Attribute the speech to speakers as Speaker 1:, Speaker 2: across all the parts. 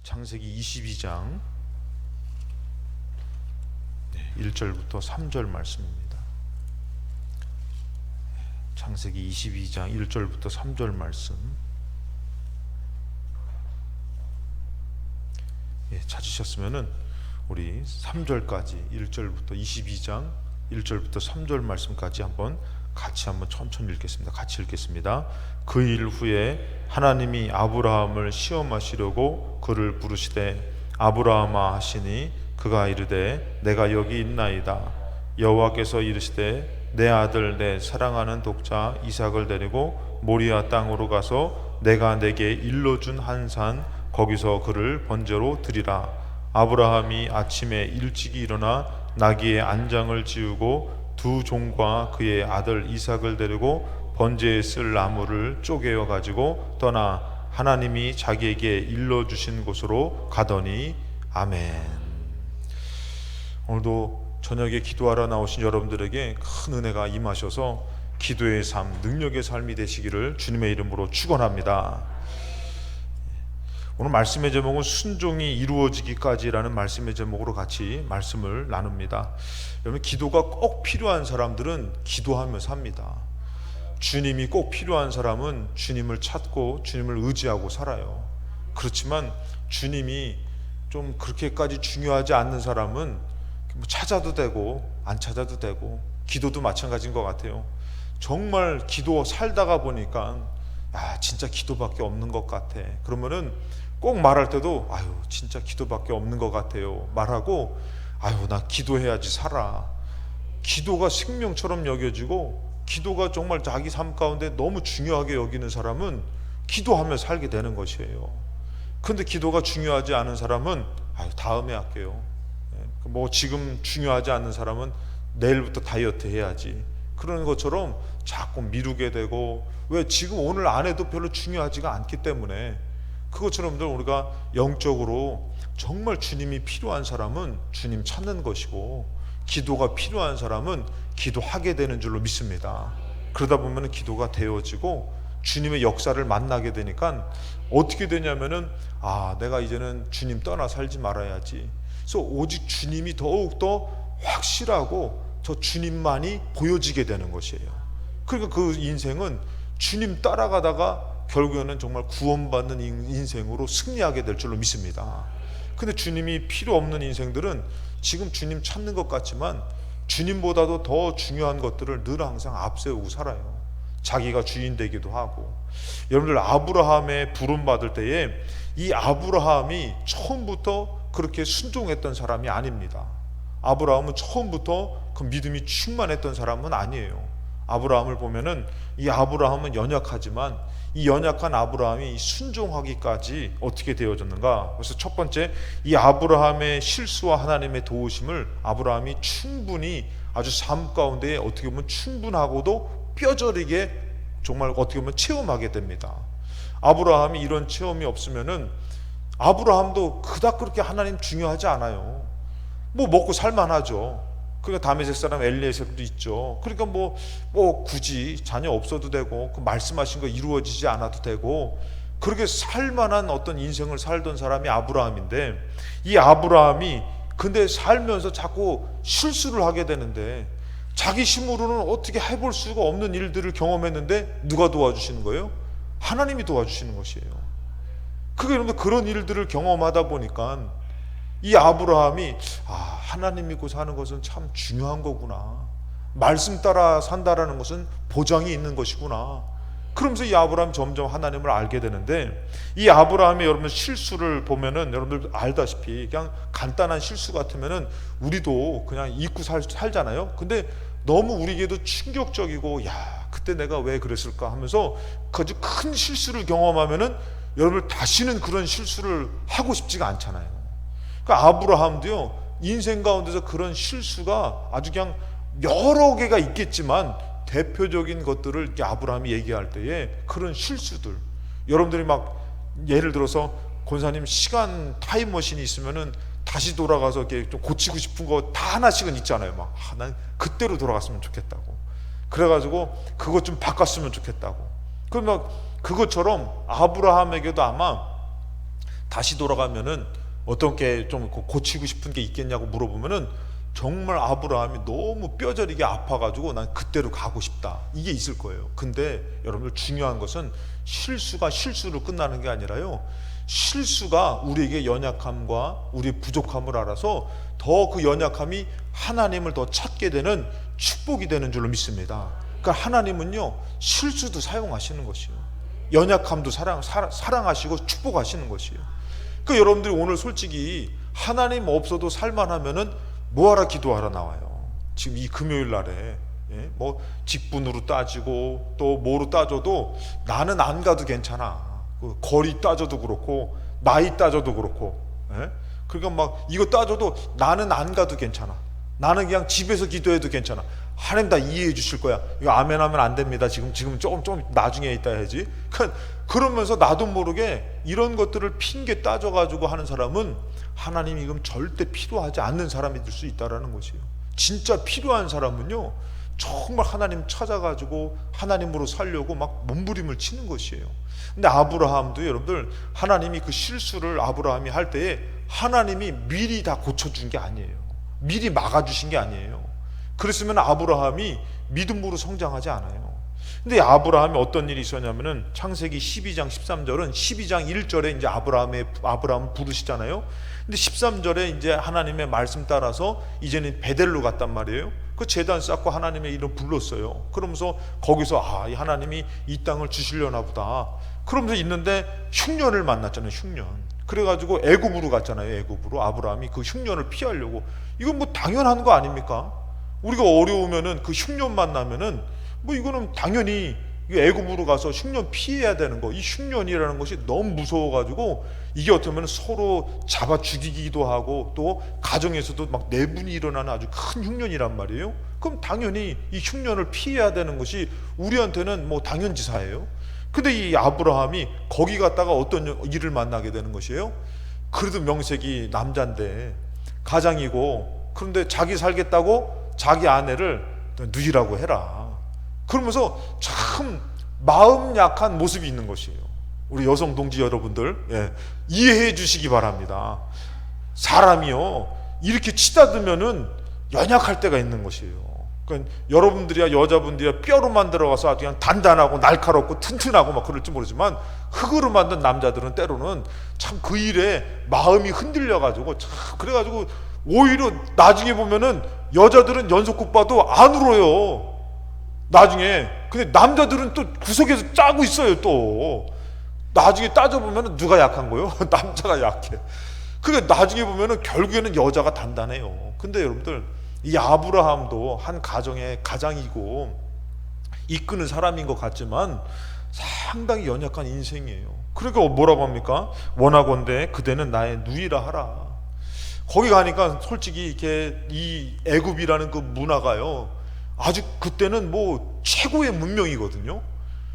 Speaker 1: 창세기 22장 1절부터 3절 말씀입니다. 창세기 22장 1절부터 3절 말씀. 찾으셨으면은 우리 3절까지 1절부터 22장 1절부터 3절 말씀까지 같이 천천히 읽겠습니다. 같이 읽겠습니다. 그 일 후에 하나님이 아브라함을 시험하시려고 그를 부르시되 아브라함아 하시니 그가 이르되 내가 여기 있나이다. 여호와께서 이르시되 내 아들 내 사랑하는 독자 이삭을 데리고 모리아 땅으로 가서 내가 내게 일러준 한 산 거기서 그를 번제로 드리라. 아브라함이 아침에 일찍이 일어나 나귀의 안장을 지우고 두 종과 그의 아들 이삭을 데리고 번제에 쓸 나무를 쪼개어 가지고 떠나 하나님이 자기에게 일러주신 곳으로 가더니. 아멘. 오늘도 저녁에 기도하러 나오신 여러분들에게 큰 은혜가 임하셔서 기도의 삶, 능력의 삶이 되시기를 주님의 이름으로 축원합니다. 오늘 말씀의 제목은 순종이 이루어지기까지라는 말씀의 제목으로 같이 말씀을 나눕니다. 여러분, 기도가 꼭 필요한 사람들은 기도하며 삽니다. 주님이 꼭 필요한 사람은 주님을 찾고 주님을 의지하고 살아요. 그렇지만 주님이 좀 그렇게까지 중요하지 않는 사람은 찾아도 되고 안 찾아도 되고, 기도도 마찬가지인 것 같아요. 정말 기도 살다가 보니까 진짜 기도밖에 없는 것 같아. 그러면은 꼭 말할 때도 진짜 기도밖에 없는 것 같아요 말하고, 나 기도해야지 살아. 기도가 생명처럼 여겨지고 기도가 정말 자기 삶 가운데 너무 중요하게 여기는 사람은 기도하며 살게 되는 것이에요. 그런데 기도가 중요하지 않은 사람은 다음에 할게요. 지금 중요하지 않는 사람은 내일부터 다이어트 해야지, 그런 것처럼 자꾸 미루게 되고, 왜? 지금 오늘 안 해도 별로 중요하지가 않기 때문에. 그것처럼 우리가 영적으로 정말 주님이 필요한 사람은 주님 찾는 것이고, 기도가 필요한 사람은 기도하게 되는 줄로 믿습니다. 그러다 보면 기도가 되어지고 주님의 역사를 만나게 되니까 어떻게 되냐면은 내가 이제는 주님 떠나 살지 말아야지. 그래서 오직 주님이 더욱더 확실하고 저 주님만이 보여지게 되는 것이에요. 그러니까 그 인생은 주님 따라가다가 결국에는 정말 구원받는 인생으로 승리하게 될 줄로 믿습니다. 근데 주님이 필요 없는 인생들은 지금 주님 찾는 것 같지만 주님보다도 더 중요한 것들을 늘 항상 앞세우고 살아요. 자기가 주인 되기도 하고. 여러분들, 아브라함의 부름 받을 때에 이 아브라함이 처음부터 그렇게 순종했던 사람이 아닙니다. 아브라함은 처음부터 그 믿음이 충만했던 사람은 아니에요. 아브라함을 보면은 이 아브라함은 연약하지만 이 연약한 아브라함이 순종하기까지 어떻게 되어졌는가? 그래서 첫 번째, 이 아브라함의 실수와 하나님의 도우심을 아브라함이 충분히 아주 삶 가운데 어떻게 보면 충분하고도 뼈저리게 정말 어떻게 보면 체험하게 됩니다. 아브라함이 이런 체험이 없으면은 아브라함도 그닥 그렇게 하나님 중요하지 않아요. 먹고 살만하죠. 그러니까 다메섹 사람 엘리에셀도 있죠. 그러니까 굳이 자녀 없어도 되고 그 말씀하신 거 이루어지지 않아도 되고 그렇게 살만한 어떤 인생을 살던 사람이 아브라함인데, 이 아브라함이 근데 살면서 자꾸 실수를 하게 되는데 자기 힘으로는 어떻게 해볼 수가 없는 일들을 경험했는데 누가 도와주시는 거예요? 하나님이 도와주시는 것이에요. 여러분들, 그런 일들을 경험하다 보니까 이 아브라함이 하나님 믿고 사는 것은 참 중요한 거구나, 말씀 따라 산다라는 것은 보장이 있는 것이구나. 그러면서 이 아브라함이 점점 하나님을 알게 되는데, 이 아브라함의 여러분 실수를 보면은 여러분들 알다시피 그냥 간단한 실수 같으면은 우리도 그냥 잊고 살잖아요. 근데 너무 우리에게도 충격적이고 그때 내가 왜 그랬을까 하면서 아주 큰 실수를 경험하면은 여러분 다시는 그런 실수를 하고 싶지가 않잖아요. 그러니까 아브라함도요, 인생 가운데서 그런 실수가 아주 그냥 여러 개가 있겠지만 대표적인 것들을 이렇게 아브라함이 얘기할 때에 그런 실수들, 여러분들이 예를 들어서 권사님 시간 타임머신이 있으면은 다시 돌아가서 이렇게 좀 고치고 싶은 거 다 하나씩은 있잖아요. 난 그때로 돌아갔으면 좋겠다고, 그래가지고 그것 좀 바꿨으면 좋겠다고. 그것처럼 아브라함에게도 아마 다시 돌아가면은 어떤 게 좀 고치고 싶은 게 있겠냐고 물어보면은 정말 아브라함이 너무 뼈저리게 아파가지고 난 그때로 가고 싶다, 이게 있을 거예요. 근데 여러분들 중요한 것은 실수가 실수로 끝나는 게 아니라요, 실수가 우리에게 연약함과 우리의 부족함을 알아서 더 그 연약함이 하나님을 더 찾게 되는 축복이 되는 줄로 믿습니다. 그러니까 하나님은요, 실수도 사용하시는 것이에요. 연약함도 사랑하시고 축복하시는 것이에요. 그러니까 여러분들이 오늘 솔직히 하나님 없어도 살만하면은 뭐하라 기도하라 나와요. 지금 이 금요일 날에 뭐 직분으로 따지고 또 뭐로 따져도 나는 안 가도 괜찮아. 거리 따져도 그렇고 나이 따져도 그렇고, 그러니까 막 이거 따져도 나는 안 가도 괜찮아. 나는 그냥 집에서 기도해도 괜찮아. 하나님 다 이해해 주실 거야. 이거 아멘 하면 안 됩니다. 지금 조금 나중에 있다 해야지. 그러면서 나도 모르게 이런 것들을 핑계 따져가지고 하는 사람은 하나님이 그럼 절대 필요하지 않는 사람이 될 수 있다라는 것이에요. 진짜 필요한 사람은요, 정말 하나님 찾아가지고 하나님으로 살려고 막 몸부림을 치는 것이에요. 근데 아브라함도 여러분들, 하나님이 그 실수를 아브라함이 할 때에 하나님이 미리 다 고쳐준 게 아니에요. 미리 막아주신 게 아니에요. 그랬으면 아브라함이 믿음으로 성장하지 않아요. 근데 아브라함이 어떤 일이 있었냐면은 창세기 12장 13절은 12장 1절에 이제 아브라함을 부르시잖아요. 근데 13절에 이제 하나님의 말씀 따라서 이제는 베델로 갔단 말이에요. 그 제단 쌓고 하나님의 이름 불렀어요. 그러면서 거기서 이 하나님이 이 땅을 주시려나 보다. 그러면서 있는데 흉년을 만났잖아요. 흉년. 그래가지고 애굽으로 갔잖아요. 애굽으로. 아브라함이 그 흉년을 피하려고. 이건 뭐 당연한 거 아닙니까? 우리가 어려우면은 그 흉년 만나면은 뭐 이거는 당연히 애굽으로 가서 흉년 피해야 되는 거. 이 흉년이라는 것이 너무 무서워가지고 이게 어떻게 보면 서로 잡아 죽이기도 하고 또 가정에서도 막 내분이 일어나는 아주 큰 흉년이란 말이에요. 그럼 당연히 이 흉년을 피해야 되는 것이 우리한테는 뭐 당연지사예요. 근데 이 아브라함이 거기 갔다가 어떤 일을 만나게 되는 것이에요. 그래도 명색이 남자인데 가장이고, 그런데 자기 살겠다고 자기 아내를 누이라고 해라. 그러면서 참 마음 약한 모습이 있는 것이에요. 우리 여성 동지 여러분들, 이해해 주시기 바랍니다. 사람이요, 이렇게 치닫으면은 연약할 때가 있는 것이에요. 그러니까 여러분들이야, 여자분들이야 뼈로 만들어가서 아주 그냥 단단하고 날카롭고 튼튼하고 막 그럴지 모르지만 흙으로 만든 남자들은 때로는 참 그 일에 마음이 흔들려가지고 참 그래가지고 오히려 나중에 보면은 여자들은 연속극 봐도 안 울어요. 나중에. 근데 남자들은 또 구석에서 짜고 있어요. 또 나중에 따져보면 누가 약한 거예요? 남자가 약해. 그러니까 나중에 보면은 결국에는 여자가 단단해요. 근데 여러분들, 이 아브라함도 한 가정의 가장이고 이끄는 사람인 것 같지만 상당히 연약한 인생이에요. 그러니까 뭐라고 합니까? 원하건대 그대는 나의 누이라 하라. 거기 가니까 솔직히 이렇게 이 애굽이라는 그 문화가요, 아주 그때는 뭐 최고의 문명이거든요.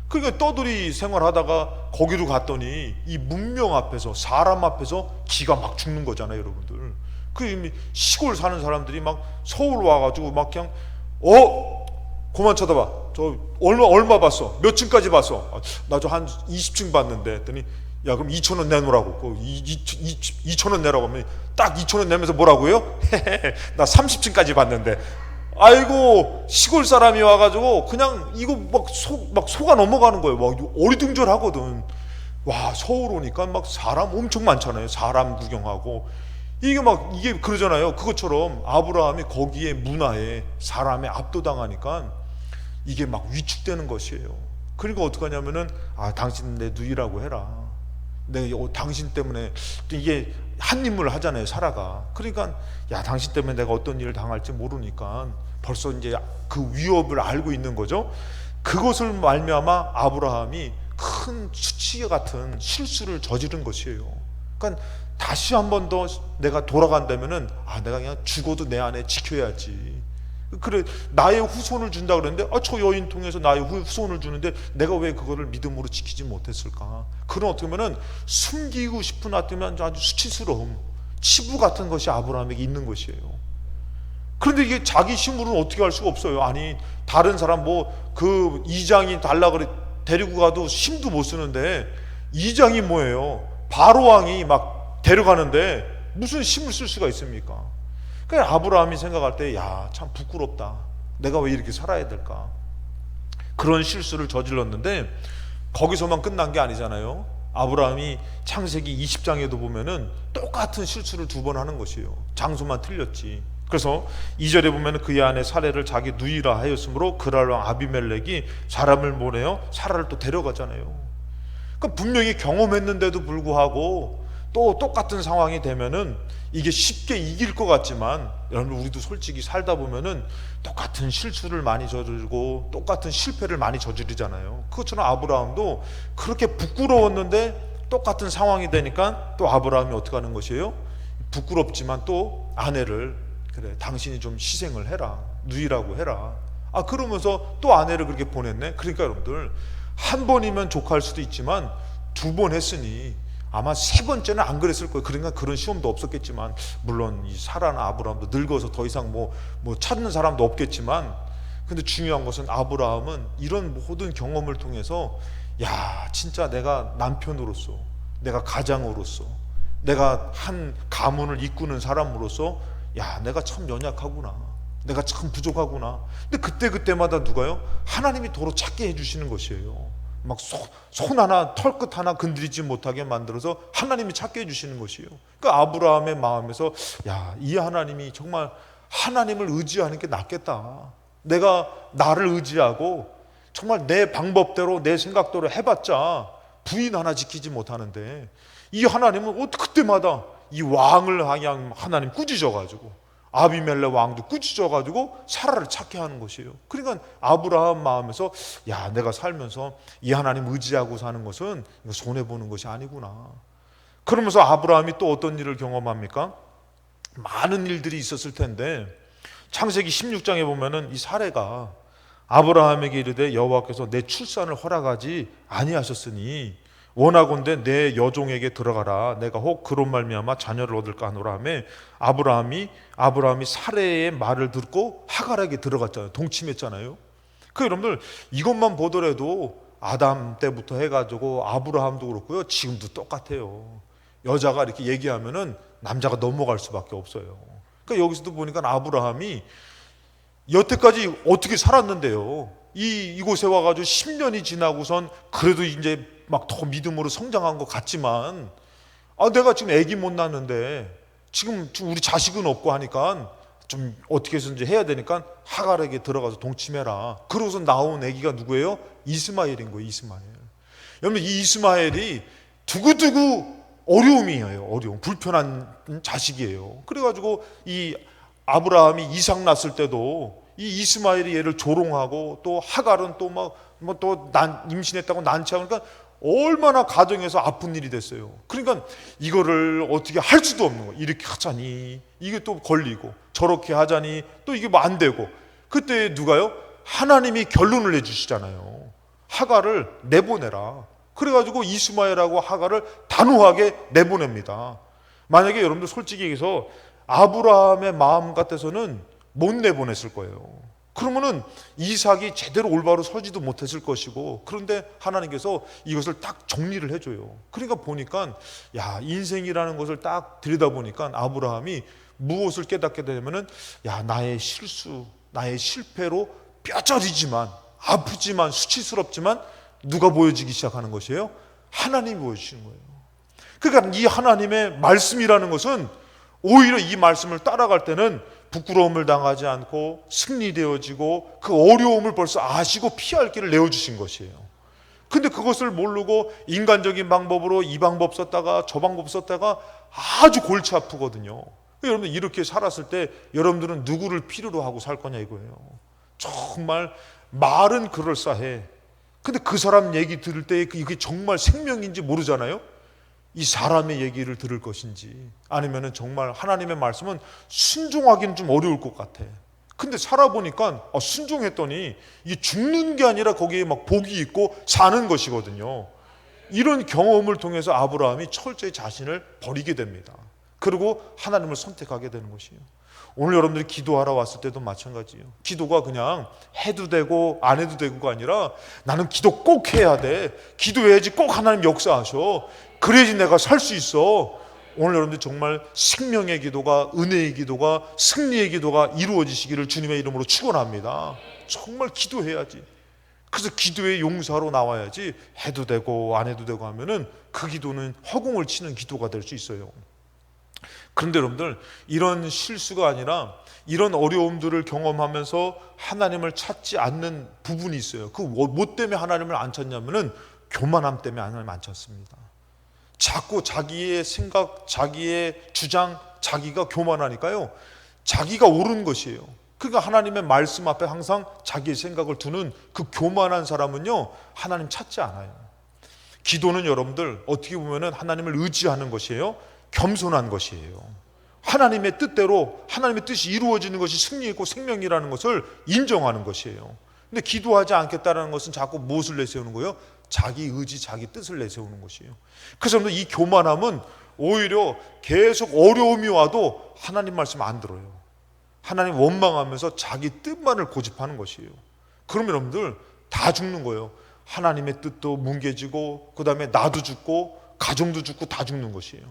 Speaker 1: 그러니까 떠돌이 생활하다가 거기로 갔더니 이 문명 앞에서, 사람 앞에서 기가 막 죽는 거잖아요, 여러분들. 그 이미 시골 사는 사람들이 막 서울 와가지고 막 그냥 그만 쳐다봐. 저 얼마 봤어? 몇 층까지 봤어? 나 저 한 20층 봤는데. 했더니 야, 그럼 2,000원 내놓으라고. 2,000원 내라고 하면 딱 2,000원 내면서 뭐라고요? 나 30층까지 봤는데. 아이고, 시골 사람이 와가지고 그냥 이거 막 속아 넘어가는 거예요. 막 어리둥절하거든. 와, 서울 오니까 막 사람 엄청 많잖아요. 사람 구경하고. 이게 그러잖아요. 그것처럼 아브라함이 거기에 문화에 사람에 압도당하니까 이게 막 위축되는 것이에요. 그러니까 어떻게 하냐면은 당신 내 누이라고 해라. 내가 당신 때문에 이게 한 인물을 하잖아요, 살아가. 그러니까 야, 당신 때문에 내가 어떤 일을 당할지 모르니까 벌써 이제 그 위협을 알고 있는 거죠. 그것을 말미암아 아브라함이 큰 수치 같은 실수를 저지른 것이에요. 그러니까 다시 한 번 더 내가 돌아간다면은 내가 그냥 죽어도 내 안에 지켜야지. 그래, 나의 후손을 준다 그랬는데 저 여인 통해서 나의 후손을 주는데 내가 왜 그거를 믿음으로 지키지 못했을까? 그런 어떻게 보면은 숨기고 싶은 아주 수치스러움, 치부 같은 것이 아브라함에게 있는 것이에요. 그런데 이게 자기 힘으로는 어떻게 할 수가 없어요. 아니, 다른 사람 그 이장이 달라 그래 데리고 가도 힘도 못 쓰는데 이장이 뭐예요? 바로 왕이 막 데려가는데 무슨 힘을 쓸 수가 있습니까? 그러니까 아브라함이 생각할 때, 야, 참 부끄럽다. 내가 왜 이렇게 살아야 될까? 그런 실수를 저질렀는데 거기서만 끝난 게 아니잖아요. 아브라함이 창세기 20장에도 보면은 똑같은 실수를 2번 하는 것이에요. 장소만 틀렸지. 그래서 2절에 보면은 그의 아내 사레를 자기 누이라 하였으므로 그랄 왕 아비멜렉이 사람을 보내어 사라를 또 데려가잖아요. 그러니까 분명히 경험했는데도 불구하고 또 똑같은 상황이 되면은 이게 쉽게 이길 것 같지만, 여러분 우리도 솔직히 살다 보면은 똑같은 실수를 많이 저지르고 똑같은 실패를 많이 저지르잖아요. 그것처럼 아브라함도 그렇게 부끄러웠는데 똑같은 상황이 되니까 또 아브라함이 어떻게 하는 것이에요? 부끄럽지만 또 아내를, 그래 당신이 좀 희생을 해라, 누이라고 해라. 그러면서 또 아내를 그렇게 보냈네. 그러니까 여러분들, 한 번이면 족할 수도 있지만 2번 했으니 아마 3번째는 안 그랬을 거예요. 그러니까 그런 시험도 없었겠지만, 물론 이 사라나 아브라함도 늙어서 더 이상 뭐 찾는 사람도 없겠지만, 근데 중요한 것은 아브라함은 이런 모든 경험을 통해서, 야, 진짜 내가 남편으로서, 내가 가장으로서, 내가 한 가문을 이끄는 사람으로서, 야, 내가 참 연약하구나, 내가 참 부족하구나. 근데 그때마다 누가요? 하나님이 도로 찾게 해주시는 것이에요. 막 손 하나, 털끝 하나 건드리지 못하게 만들어서 하나님이 찾게 해주시는 것이에요. 그러니까 아브라함의 마음에서, 야, 이 하나님이 정말, 하나님을 의지하는 게 낫겠다. 내가 나를 의지하고 정말 내 방법대로 내 생각대로 해봤자 부인 하나 지키지 못하는데, 이 하나님은 그때마다 이 왕을 향한 하나님 꾸짖어가지고, 아비멜렉 왕도 꾸짖어가지고 사라를 찾게 하는 것이에요. 그러니까 아브라함 마음에서, 야, 내가 살면서 이 하나님 의지하고 사는 것은 이거 손해보는 것이 아니구나. 그러면서 아브라함이 또 어떤 일을 경험합니까? 많은 일들이 있었을 텐데 창세기 16장에 보면은 이 사레가 아브라함에게 이르되 여호와께서 내 출산을 허락하지 아니하셨으니 원하건대 내 여종에게 들어가라. 내가 혹 그로 말미암아 자녀를 얻을까 하노라 하며, 아브라함이 사레의 말을 듣고 하갈에게 들어갔잖아요. 동침했잖아요. 그 여러분들, 이것만 보더라도 아담 때부터 해가지고 아브라함도 그렇고요, 지금도 똑같아요. 여자가 이렇게 얘기하면은 남자가 넘어갈 수밖에 없어요. 그러니까 여기서도 보니까 아브라함이 여태까지 어떻게 살았는데요, 이곳에 와가지고 10년이 지나고선 그래도 이제 막 더 믿음으로 성장한 것 같지만, 내가 지금 아기 못 낳는데 지금 우리 자식은 없고 하니까 좀 어떻게 해서든지 해야 되니까 하갈에게 들어가서 동침해라. 그러고서 나온 아기가 누구예요? 이스마엘인 거예요. 이스마엘. 여러분, 이 이스마엘이 두고두고 어려움이에요. 어려움, 불편한 자식이에요. 그래가지고 이 아브라함이 이삭 낳았을 때도 이 이스마엘이 얘를 조롱하고, 또 하갈은 또 임신했다고 난처하고, 그러니까 얼마나 가정에서 아픈 일이 됐어요. 그러니까 이거를 어떻게 할 수도 없는 거예요. 이렇게 하자니 이게 또 걸리고, 저렇게 하자니 또 이게 뭐 안 되고. 그때 누가요? 하나님이 결론을 내주시잖아요. 하갈을 내보내라. 그래가지고 이스마엘하고 하갈을 단호하게 내보냅니다. 만약에 여러분들 솔직히 얘기해서 아브라함의 마음 같아서는 못 내보냈을 거예요. 그러면은 이삭이 제대로 올바로 서지도 못했을 것이고, 그런데 하나님께서 이것을 딱 정리를 해줘요. 그러니까 보니까, 야, 인생이라는 것을 딱 들여다보니까 아브라함이 무엇을 깨닫게 되냐면은, 야, 나의 실수, 나의 실패로 뼈저리지만, 아프지만, 수치스럽지만 누가 보여지기 시작하는 것이에요? 하나님이 보여주시는 거예요. 그러니까 이 하나님의 말씀이라는 것은 오히려 이 말씀을 따라갈 때는 부끄러움을 당하지 않고 승리되어지고, 그 어려움을 벌써 아시고 피할 길을 내어주신 것이에요. 근데 그것을 모르고 인간적인 방법으로 이 방법 썼다가 저 방법 썼다가 아주 골치 아프거든요. 여러분, 이렇게 살았을 때 여러분들은 누구를 필요로 하고 살 거냐 이거예요. 정말 말은 그럴싸해. 근데 그 사람 얘기 들을 때 이게 정말 생명인지 모르잖아요. 이 사람의 얘기를 들을 것인지, 아니면은 정말 하나님의 말씀은 순종하기는 좀 어려울 것 같아. 근데 살아보니까 순종했더니 이게 죽는 게 아니라 거기에 막 복이 있고 사는 것이거든요. 이런 경험을 통해서 아브라함이 철저히 자신을 버리게 됩니다. 그리고 하나님을 선택하게 되는 것이에요. 오늘 여러분들이 기도하러 왔을 때도 마찬가지예요. 기도가 그냥 해도 되고 안 해도 되고가 아니라 나는 기도 꼭 해야 돼. 기도해야지 꼭 하나님 역사하셔. 그래야지 내가 살 수 있어. 오늘 여러분들 정말 생명의 기도가, 은혜의 기도가, 승리의 기도가 이루어지시기를 주님의 이름으로 축원합니다. 정말 기도해야지. 그래서 기도의 용사로 나와야지 해도 되고 안 해도 되고 하면은 그 기도는 허공을 치는 기도가 될 수 있어요. 그런데 여러분들, 이런 실수가 아니라 이런 어려움들을 경험하면서 하나님을 찾지 않는 부분이 있어요. 그 뭐 때문에 하나님을 안 찾냐면은 교만함 때문에 하나님을 안 찾습니다. 자꾸 자기의 생각, 자기의 주장, 자기가 교만하니까요, 자기가 옳은 것이에요. 그러니까 하나님의 말씀 앞에 항상 자기의 생각을 두는 그 교만한 사람은요, 하나님 찾지 않아요. 기도는 여러분들 어떻게 보면은 하나님을 의지하는 것이에요. 겸손한 것이에요. 하나님의 뜻대로 하나님의 뜻이 이루어지는 것이 승리이고 생명이라는 것을 인정하는 것이에요. 근데 기도하지 않겠다는 것은 자꾸 무엇을 내세우는 거예요? 자기 의지, 자기 뜻을 내세우는 것이에요. 그래서 이 교만함은 오히려 계속 어려움이 와도 하나님 말씀 안 들어요. 하나님 원망하면서 자기 뜻만을 고집하는 것이에요. 그러면 여러분들 다 죽는 거예요. 하나님의 뜻도 뭉개지고, 그 다음에 나도 죽고 가정도 죽고 다 죽는 것이에요.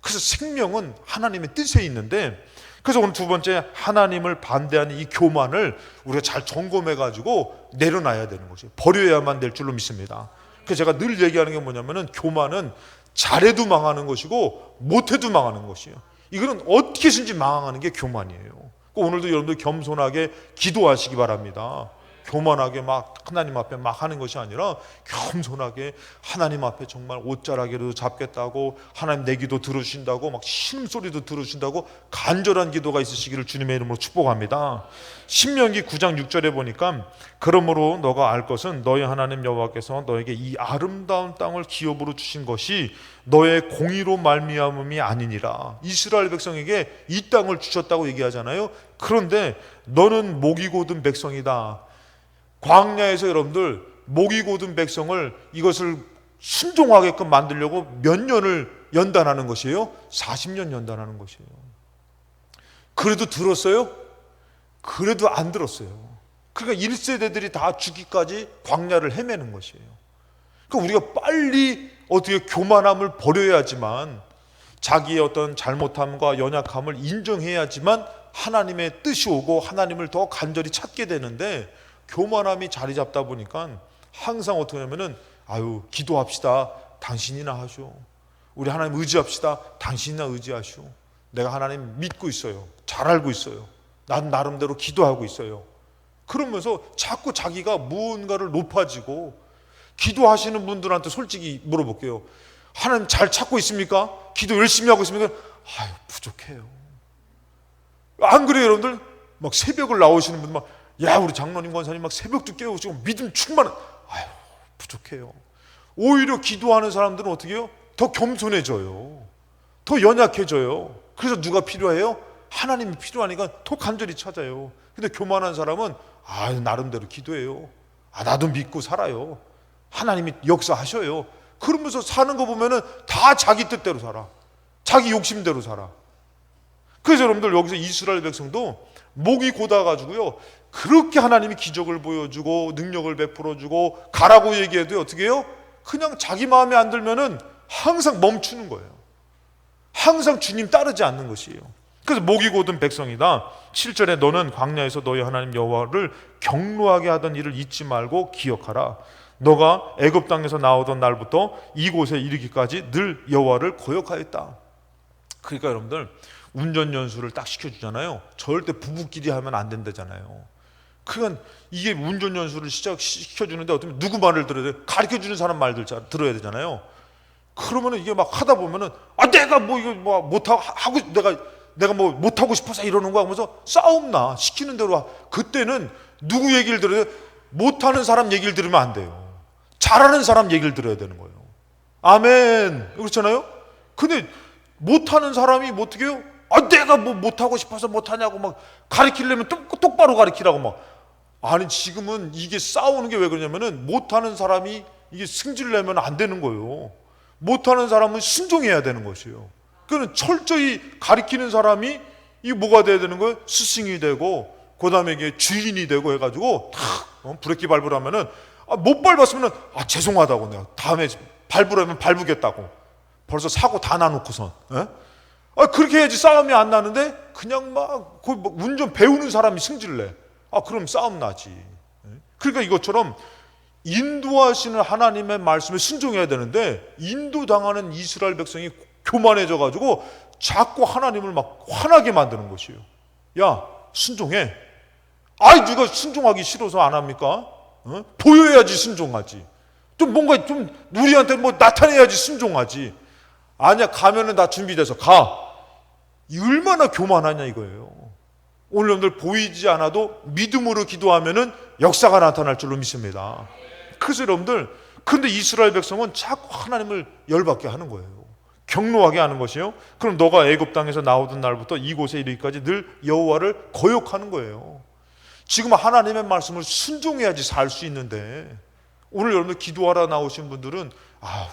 Speaker 1: 그래서 생명은 하나님의 뜻에 있는데, 그래서 오늘 두 번째, 하나님을 반대하는 이 교만을 우리가 잘 점검해 가지고 내려놔야 되는 것이에요. 버려야만 될 줄로 믿습니다. 그래서 제가 늘 얘기하는 게 뭐냐면은, 교만은 잘해도 망하는 것이고 못해도 망하는 것이에요. 이거는 어떻게 해서든지 망하는 게 교만이에요. 오늘도 여러분들 겸손하게 기도하시기 바랍니다. 교만하게 막 하나님 앞에 막 하는 것이 아니라 겸손하게 하나님 앞에 정말 옷자락이라도 잡겠다고, 하나님 내 기도 들으신다고, 막 신음소리도 들으신다고 간절한 기도가 있으시기를 주님의 이름으로 축복합니다. 신명기 9장 6절에 보니까, 그러므로 너가 알 것은 너희 하나님 여호와께서 너에게 이 아름다운 땅을 기업으로 주신 것이 너의 공의로 말미암음이 아니니라. 이스라엘 백성에게 이 땅을 주셨다고 얘기하잖아요. 그런데 너는 목이 곧은 백성이다. 광야에서 여러분들 목이 곧은 백성을, 이것을 순종하게끔 만들려고 몇 년을 연단하는 것이에요? 40년 연단하는 것이에요. 그래도 들었어요? 그래도 안 들었어요. 그러니까 1세대들이 다 죽기까지 광야를 헤매는 것이에요. 그러니까 우리가 빨리 어떻게 교만함을 버려야지만, 자기의 어떤 잘못함과 연약함을 인정해야지만 하나님의 뜻이 오고 하나님을 더 간절히 찾게 되는데, 교만함이 자리 잡다 보니까 항상 어떻게 하냐면은, 아유, 기도합시다. 당신이나 하시오. 우리 하나님 의지합시다. 당신이나 의지하시오. 내가 하나님 믿고 있어요. 잘 알고 있어요. 난 나름대로 기도하고 있어요. 그러면서 자꾸 자기가 무언가를 높아지고, 기도하시는 분들한테 솔직히 물어볼게요. 하나님 잘 찾고 있습니까? 기도 열심히 하고 있습니까? 아유, 부족해요. 안 그래요, 여러분들? 막 새벽을 나오시는 분들 막, 야, 우리 장로님 권사님 막 새벽도 깨우시고 믿음 충만한, 아유, 부족해요. 오히려 기도하는 사람들은 어떻게 해요? 더 겸손해져요. 더 연약해져요. 그래서 누가 필요해요? 하나님이 필요하니까 더 간절히 찾아요. 근데 교만한 사람은, 아, 나름대로 기도해요. 아, 나도 믿고 살아요. 하나님이 역사하셔요. 그러면서 사는 거 보면은 다 자기 뜻대로 살아. 자기 욕심대로 살아. 그래서 여러분들, 여기서 이스라엘 백성도 목이 곧아가지고요, 그렇게 하나님이 기적을 보여주고 능력을 베풀어주고 가라고 얘기해도 어떻게 해요? 그냥 자기 마음에 안 들면은 항상 멈추는 거예요. 항상 주님 따르지 않는 것이에요. 그래서 목이 곧은 백성이다. 7절에 너는 광야에서 너희 하나님 여호와를 경노하게 하던 일을 잊지 말고 기억하라. 너가 애굽 땅에서 나오던 날부터 이곳에 이르기까지 늘 여호와를 거역하였다. 그러니까 여러분들, 운전 연수를 딱 시켜주잖아요. 절대 부부끼리 하면 안 된다잖아요. 그러니까 이게 운전 연수를 시켜주는데 어떻게 누구 말을 들어야 돼? 가르쳐주는 사람 말들 들어야 되잖아요. 그러면은 이게 막 하다 보면은, 아, 내가 뭐 이거 뭐 못하고 내가 뭐 못하고 싶어서 이러는 거야 하면서 싸움 나. 시키는 대로. 그때는 누구 얘기를 들어야 돼? 못하는 사람 얘기를 들으면 안 돼요. 잘하는 사람 얘기를 들어야 되는 거예요. 아멘. 그렇잖아요? 근데 못하는 사람이 뭐 어떻게 해요? 아, 내가 뭐 못하고 싶어서 못하냐고 막 가르치려면 똑바로 가르치라고 막. 아니, 지금은 이게 싸우는 게 왜 그러냐면은, 못하는 사람이 이게 승질내면 안 되는 거예요. 못하는 사람은 순종해야 되는 것이에요. 그는 철저히 가리키는 사람이 이 뭐가 돼야 되는 거예요? 스승이 되고 그 다음에 이게 주인이 되고 해가지고 탁 브레이크 밟으라 하면은 못 밟았으면은 죄송하다고 내가 다음에 밟으라면 밟으겠다고 벌써 사고 다 나놓고선 그렇게 해야지 싸움이 안 나는데 그냥 막 운전 배우는 사람이 승질 내. 그럼 싸움 나지. 그러니까 이것처럼 인도하시는 하나님의 말씀에 순종해야 되는데 인도당하는 이스라엘 백성이 교만해져 가지고 자꾸 하나님을 막 화나게 만드는 것이에요. 야, 순종해. 누가 순종하기 싫어서 안 합니까? 보여야지 순종하지. 좀 뭔가 좀 우리한테 뭐 나타내야지 순종하지. 아니야, 가면은 다 준비돼서 가. 얼마나 교만하냐 이거예요. 오늘 여러분들 보이지 않아도 믿음으로 기도하면은 역사가 나타날 줄로 믿습니다. 그래서 여러분들, 근데 이스라엘 백성은 자꾸 하나님을 열받게 하는 거예요. 경노하게 하는 것이요. 그럼 너가 애굽 땅에서 나오던 날부터 이곳에 이르기까지 늘 여호와를 거역하는 거예요. 지금 하나님의 말씀을 순종해야지 살 수 있는데, 오늘 여러분들 기도하러 나오신 분들은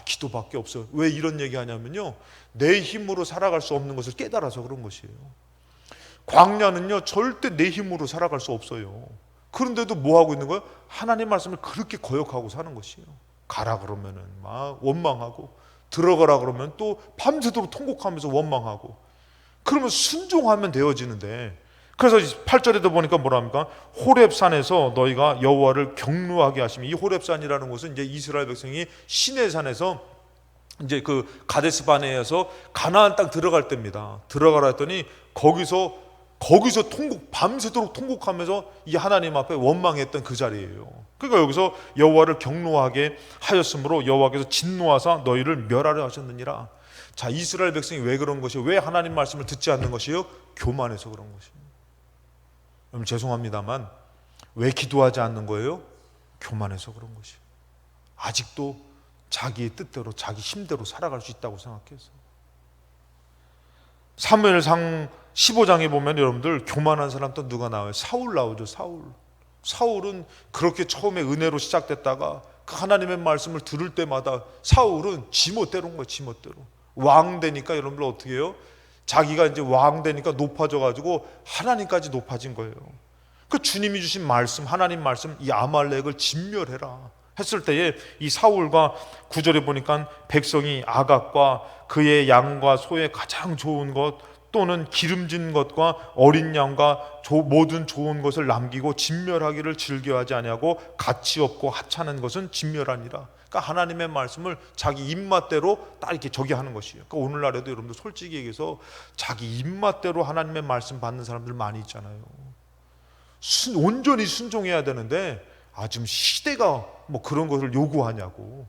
Speaker 1: 기도밖에 없어요. 왜 이런 얘기 하냐면요, 내 힘으로 살아갈 수 없는 것을 깨달아서 그런 것이에요. 광야는요 절대 내 힘으로 살아갈 수 없어요. 그런데도 뭐 하고 있는 거예요? 하나님 말씀을 그렇게 거역하고 사는 것이에요. 가라 그러면은 막 원망하고, 들어가라 그러면 또 밤새도록 통곡하면서 원망하고, 그러면 순종하면 되어지는데, 그래서 8절에도 보니까 뭐라 합니까? 호렙산에서 너희가 여호와를 경노하게 하시면, 이 호렙산이라는 곳은 이제 이스라엘 백성이 시내산에서 이제 그 가데스 바네에서 가나안 땅 들어갈 때입니다. 들어가라 했더니 거기서 밤새도록 통곡하면서 이 하나님 앞에 원망했던 그 자리예요. 그러니까 여기서 여호와를 경노하게 하였으므로 여호와께서 진노하사 너희를 멸하려 하셨느니라. 자, 이스라엘 백성이 왜 그런 것이요? 왜 하나님 말씀을 듣지 않는 것이요? 교만해서 그런 것이에요. 여러분 죄송합니다만 왜 기도하지 않는 거예요? 교만해서 그런 것이에요. 아직도 자기의 뜻대로 자기 힘대로 살아갈 수 있다고 생각해서. 사무엘상 15장에 보면 여러분들 교만한 사람 또 누가 나와요? 사울 나오죠. 사울은 그렇게 처음에 은혜로 시작됐다가 그 하나님의 말씀을 들을 때마다 사울은 지멋대로인 거예요. 지멋대로. 왕 되니까 여러분들 어떻게 해요? 자기가 이제 왕 되니까 높아져 가지고 하나님까지 높아진 거예요. 그 주님이 주신 말씀, 하나님 말씀, 이 아말렉을 진멸해라 했을 때에 이 사울과 9절에 보니까 백성이 아각과 그의 양과 소의 가장 좋은 것 또는 기름진 것과 어린 양과 모든 좋은 것을 남기고 진멸하기를 즐겨하지 아니하고 가치 없고 하찮은 것은 진멸하니라. 그러니까 하나님의 말씀을 자기 입맛대로 딱 이렇게 저기 하는 것이에요. 그러니까 오늘날에도 여러분들 솔직히 얘기해서 자기 입맛대로 하나님의 말씀 받는 사람들 많이 있잖아요. 온전히 순종해야 되는데 지금 시대가 뭐 그런 것을 요구하냐고,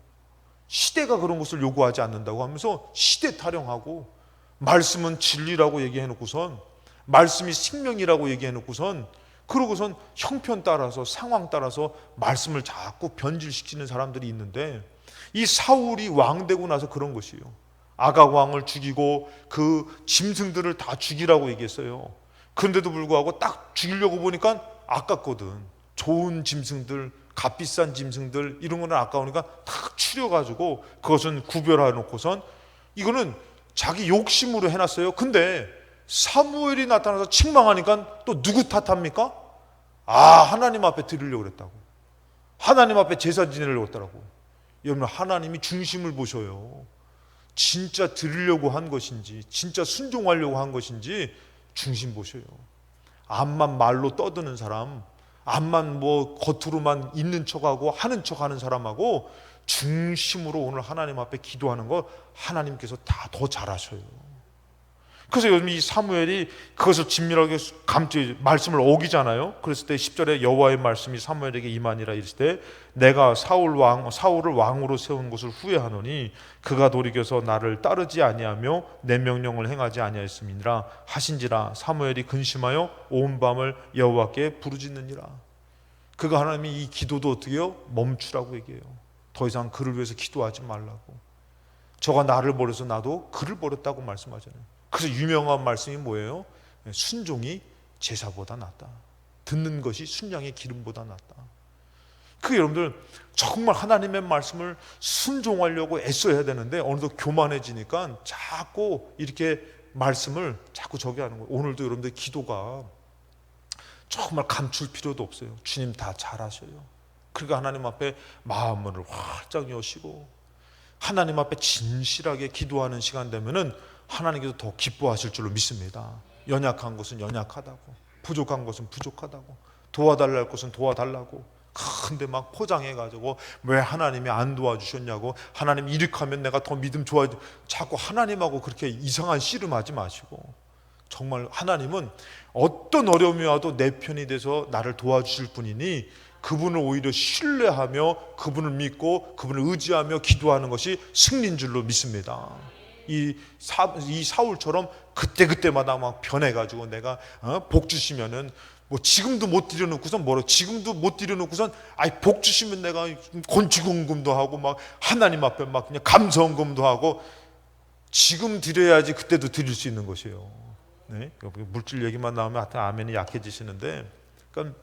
Speaker 1: 시대가 그런 것을 요구하지 않는다고 하면서 시대 타령하고, 말씀은 진리라고 얘기해놓고선, 말씀이 생명이라고 얘기해놓고선, 그러고선 형편 따라서 상황 따라서 말씀을 자꾸 변질시키는 사람들이 있는데, 이 사울이 왕 되고 나서 그런 것이에요. 아각 왕을 죽이고 그 짐승들을 다 죽이라고 얘기했어요. 그런데도 불구하고 딱 죽이려고 보니까 아깝거든. 좋은 짐승들, 값비싼 짐승들 이런 거는 아까우니까 다 추려가지고 그것은 구별해 놓고선 이거는 자기 욕심으로 해놨어요. 근데 사무엘이 나타나서 책망하니까 또 누구 탓합니까? 하나님 앞에 드리려고 그랬다고. 하나님 앞에 제사 지내려고 했더라고. 여러분 하나님이 중심을 보셔요. 진짜 드리려고 한 것인지 진짜 순종하려고 한 것인지 중심 보셔요. 앞만 말로 떠드는 사람, 앞만 뭐 겉으로만 있는 척하고 하는 척하는 사람하고 중심으로 오늘 하나님 앞에 기도하는 거 하나님께서 다 더 잘하셔요. 그래서 요즘 이 사무엘이 그것을 진밀하게 말씀을 어기잖아요. 그랬을 때 10절에 여호와의 말씀이 사무엘에게 임하니라 이르실 때 내가 사울을 왕으로 세운 것을 후회하노니 그가 돌이켜서 나를 따르지 아니하며 내 명령을 행하지 아니하였음이니라 하신지라. 사무엘이 근심하여 온 밤을 여호와께 부르짖느니라. 그가 하나님이 이 기도도 어떻게 해요? 멈추라고 얘기해요. 더 이상 그를 위해서 기도하지 말라고. 저가 나를 버려서 나도 그를 버렸다고 말씀하잖아요. 그래서 유명한 말씀이 뭐예요? 순종이 제사보다 낫다. 듣는 것이 순양의 기름보다 낫다. 그 여러분들 정말 하나님의 말씀을 순종하려고 애써야 되는데 어느덧 교만해지니까 자꾸 이렇게 말씀을 자꾸 저기 하는 거예요. 오늘도 여러분들 기도가 정말 감출 필요도 없어요. 주님 다 잘하셔요. 그러니까 하나님 앞에 마음문을 활짝 여시고 하나님 앞에 진실하게 기도하는 시간 되면은 하나님께서 더 기뻐하실 줄로 믿습니다. 연약한 것은 연약하다고, 부족한 것은 부족하다고, 도와달라는 것은 도와달라고. 근데 막 포장해가지고 왜 하나님이 안 도와주셨냐고, 하나님 이렇게 하면 내가 더 믿음 좋아지. 자꾸 하나님하고 그렇게 이상한 씨름하지 마시고, 정말 하나님은 어떤 어려움이 와도 내 편이 돼서 나를 도와주실 분이니 그분을 오히려 신뢰하며 그분을 믿고 그분을 의지하며 기도하는 것이 승리인 줄로 믿습니다. 이 사울처럼 그때그때마다 막 변해가지고 내가 복 주시면은 뭐 지금도 못 드려놓고선 뭐로 지금도 못 드려놓고선 복 주시면 내가 건축원금도 하고 막 하나님 앞에 막 그냥 감사원금도 하고 지금 드려야지 그때도 드릴 수 있는 것이에요. 네? 물질 얘기만 나오면 하여튼 아멘이 약해지시는데, 그러니까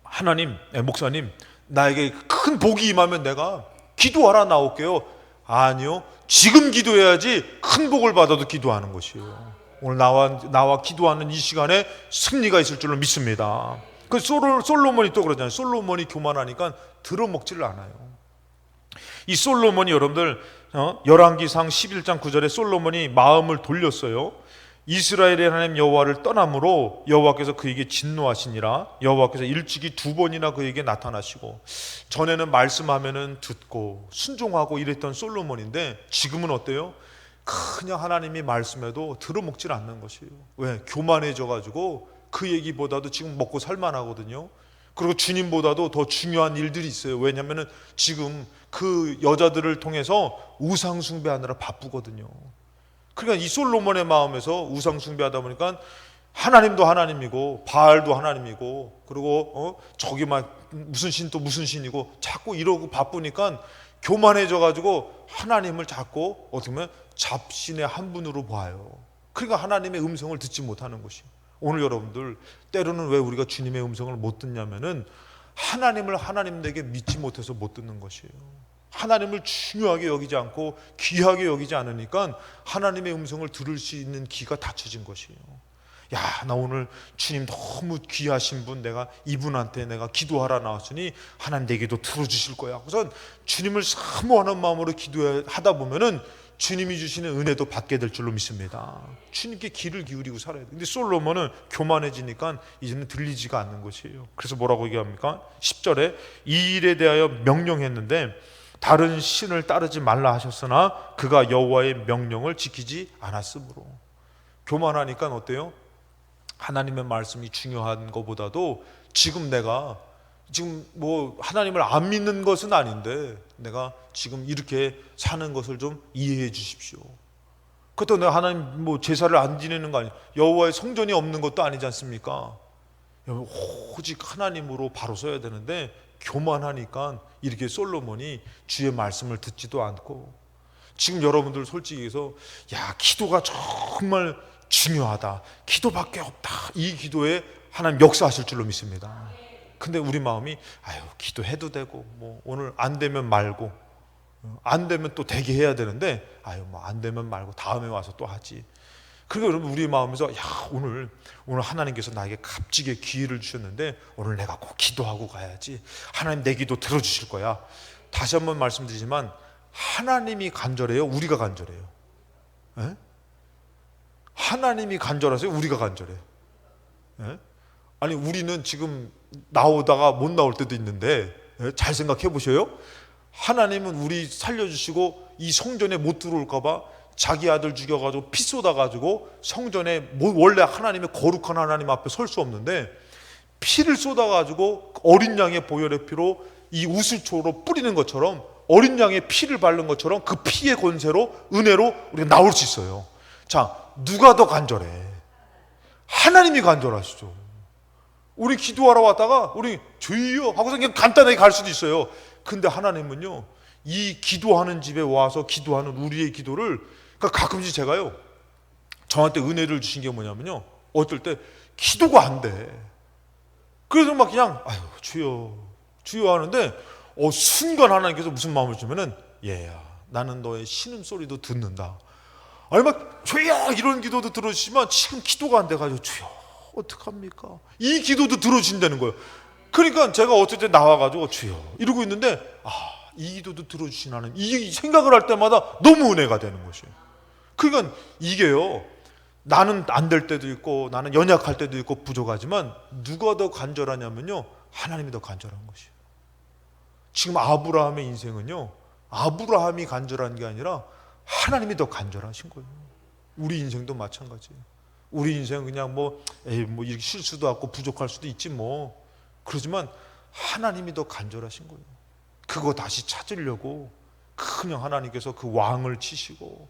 Speaker 1: 하나님, 목사님 나에게 큰 복이 임하면 내가 기도하라 나올게요. 아니요, 지금 기도해야지 큰 복을 받아도 기도하는 것이에요. 오늘 나와 기도하는 이 시간에 승리가 있을 줄로 믿습니다. 그 솔로몬이 또 그러잖아요. 솔로몬이 교만하니까 들어먹지를 않아요. 이 솔로몬이 여러분들 열왕기상 11장 9절에 솔로몬이 마음을 돌렸어요. 이스라엘의 하나님 여호와를 떠남으로 여호와께서 그에게 진노하시니라. 여호와께서 일찍이 2번이나 그에게 나타나시고, 전에는 말씀하면은 듣고 순종하고 이랬던 솔로몬인데 지금은 어때요? 그냥 하나님이 말씀해도 들어먹질 않는 것이에요. 왜? 교만해져 가지고 그 얘기보다도 지금 먹고 살만하거든요. 그리고 주님보다도 더 중요한 일들이 있어요. 왜냐하면 지금 그 여자들을 통해서 우상 숭배하느라 바쁘거든요. 그러니까 이 솔로몬의 마음에서 우상 숭배하다 보니까 하나님도 하나님이고 바알도 하나님이고, 그리고 저기 막 무슨 신 또 무슨 신이고 자꾸 이러고 바쁘니까 교만해져 가지고 하나님을 자꾸 어떻게 보면 잡신의 한 분으로 봐요. 그러니까 하나님의 음성을 듣지 못하는 것이에요. 오늘 여러분들 때로는 왜 우리가 주님의 음성을 못 듣냐면은 하나님을 하나님에게 믿지 못해서 못 듣는 것이에요. 하나님을 중요하게 여기지 않고 귀하게 여기지 않으니까 하나님의 음성을 들을 수 있는 귀가 닫혀진 것이에요. 야, 나 오늘 주님 너무 귀하신 분, 내가 이분한테 내가 기도하라 나왔으니 하나님 내 기도 들어주실 거야. 우선 주님을 사모하는 마음으로 기도하다 보면은 주님이 주시는 은혜도 받게 될 줄로 믿습니다. 주님께 귀를 기울이고 살아야 돼요. 근데 솔로몬은 교만해지니까 이제는 들리지가 않는 것이에요. 그래서 뭐라고 얘기합니까? 10절에 이 일에 대하여 명령했는데 다른 신을 따르지 말라 하셨으나 그가 여호와의 명령을 지키지 않았으므로. 교만하니까 어때요? 하나님의 말씀이 중요한 것보다도 지금 내가 지금 뭐 하나님을 안 믿는 것은 아닌데 내가 지금 이렇게 사는 것을 좀 이해해 주십시오. 그것도 내가 하나님 뭐 제사를 안 지내는 거 아니에요. 여호와의 성전이 없는 것도 아니지 않습니까? 오직 하나님으로 바로 서야 되는데 교만하니까 이렇게 솔로몬이 주의 말씀을 듣지도 않고. 지금 여러분들 솔직히 해서 야, 기도가 정말 중요하다, 기도밖에 없다, 이 기도에 하나님 역사하실 줄로 믿습니다. 근데 우리 마음이 기도해도 되고 뭐 오늘 안 되면 말고, 안 되면 또 되게 해야 되는데 뭐 안 되면 말고 다음에 와서 또 하지. 그리고 여러분 우리 마음에서 오늘 하나님께서 나에게 값지게 기회를 주셨는데 오늘 내가 꼭 기도하고 가야지, 하나님 내 기도 들어주실 거야. 다시 한번 말씀드리지만 하나님이 간절해요, 우리가 간절해요? 에? 하나님이 간절하세요, 우리가 간절해요? 에? 아니 우리는 지금 나오다가 못 나올 때도 있는데 잘 생각해 보셔요. 하나님은 우리 살려주시고 이 성전에 못 들어올까 봐 자기 아들 죽여가지고 피 쏟아가지고 성전에 원래 하나님의 거룩한 하나님 앞에 설 수 없는데 피를 쏟아가지고 어린 양의 보혈의 피로 이 우슬초로 뿌리는 것처럼, 어린 양의 피를 바른 것처럼 그 피의 권세로 은혜로 우리가 나올 수 있어요. 자, 누가 더 간절해? 하나님이 간절하시죠. 우리 기도하러 왔다가 우리 주여 하고서 그냥 간단하게 갈 수도 있어요. 근데 하나님은요, 이 기도하는 집에 와서 기도하는 우리의 기도를, 그러니까 가끔씩 제가요, 저한테 은혜를 주신 게 뭐냐면요, 어떨 때 기도가 안 돼. 그래서 막 그냥 아유 주여 주여 하는데 순간 하나님께서 무슨 마음을 주면은 얘야 나는 너의 신음소리도 듣는다. 아니 막 주여 이런 기도도 들어주시면 지금 기도가 안 돼가지고 주여 어떡합니까? 이 기도도 들어주신다는 거예요. 그러니까 제가 어떨 때 나와가지고 주여 이러고 있는데 이 기도도 들어주신 하나님 이 생각을 할 때마다 너무 은혜가 되는 것이에요. 그러니까 이게요 나는 안 될 때도 있고 나는 연약할 때도 있고 부족하지만 누가 더 간절하냐면요 하나님이 더 간절한 것이에요. 지금 아브라함의 인생은요 아브라함이 간절한 게 아니라 하나님이 더 간절하신 거예요. 우리 인생도 마찬가지예요. 우리 인생은 그냥 뭐 이렇게 실수도 하고 부족할 수도 있지 뭐 그러지만 하나님이 더 간절하신 거예요. 그거 다시 찾으려고 그냥 하나님께서 그 왕을 치시고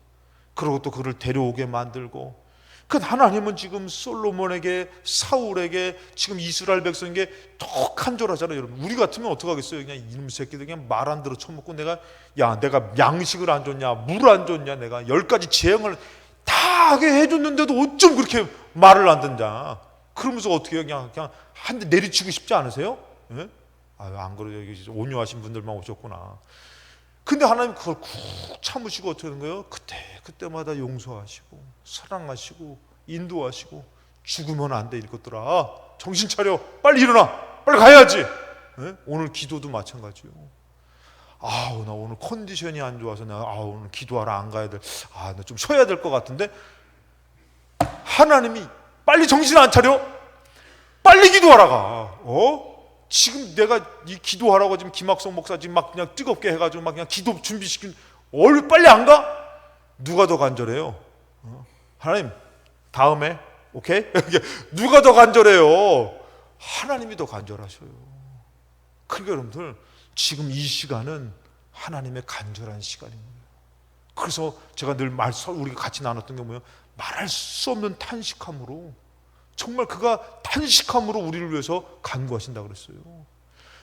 Speaker 1: 그리고 또 그를 데려오게 만들고 그 하나님은 지금 솔로몬에게 사울에게 지금 이스라엘 백성에게 더 간절하잖아요. 여러분 우리 같으면 어떡하겠어요? 그냥 이놈 새끼들 그냥 말 안 들어 처먹고 내가 양식을 안 줬냐 물 안 줬냐 내가 10가지 재앙을 다 하게 해줬는데도 어쩜 그렇게 말을 안 듣냐. 그러면서 어떻게 그냥 한 대 내리치고 싶지 않으세요? 예? 안 그래도 여기 온유하신 분들만 오셨구나. 근데 하나님 그걸 꾹 참으시고 어떻게 하는 거예요? 그때마다 용서하시고 사랑하시고 인도하시고 죽으면 안 돼 이것들아 정신 차려 빨리 일어나 빨리 가야지. 예? 오늘 기도도 마찬가지요. 나 오늘 컨디션이 안 좋아서 내가 오늘 기도하러 안 가야 돼. 나 좀 쉬어야 될 것 같은데 하나님이 빨리 정신 안 차려? 빨리 기도하러 가. 지금 내가 이 기도하라고 지금 김학성 목사 지금 막 그냥 뜨겁게 해가지고 막 그냥 기도 준비시킨 얼른 빨리 안 가? 누가 더 간절해요? 하나님 다음에 오케이? 누가 더 간절해요? 하나님이 더 간절하셔요. 그러니까 여러분들 지금 이 시간은 하나님의 간절한 시간입니다. 그래서 제가 늘 우리가 같이 나눴던 게 뭐예요? 말할 수 없는 탄식함으로 정말 그가 탄식함으로 우리를 위해서 간구하신다고 그랬어요.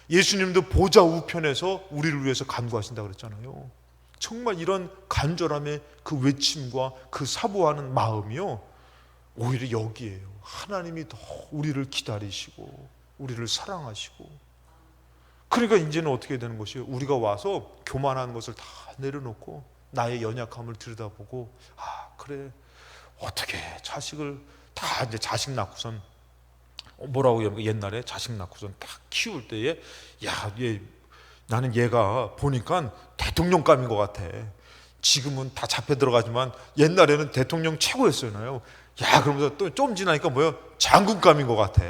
Speaker 1: 예수님도 보좌 우편에서 우리를 위해서 간구하신다고 그랬잖아요. 정말 이런 간절함의 그 외침과 그 사모하는 마음이요 오히려 여기에요. 하나님이 더 우리를 기다리시고 우리를 사랑하시고 그러니까 이제는 어떻게 되는 것이에요? 우리가 와서 교만한 것을 다 내려놓고 나의 연약함을 들여다보고 그래 어떻게 자식을 다 이제 자식 낳고선 뭐라고 해요? 옛날에 자식 낳고선 딱 키울 때에 나는 얘가 보니까 대통령감인 것 같아. 지금은 다 잡혀 들어가지만 옛날에는 대통령 최고였어요. 그러면서 또 좀 지나니까 뭐야 장군감인 것 같아.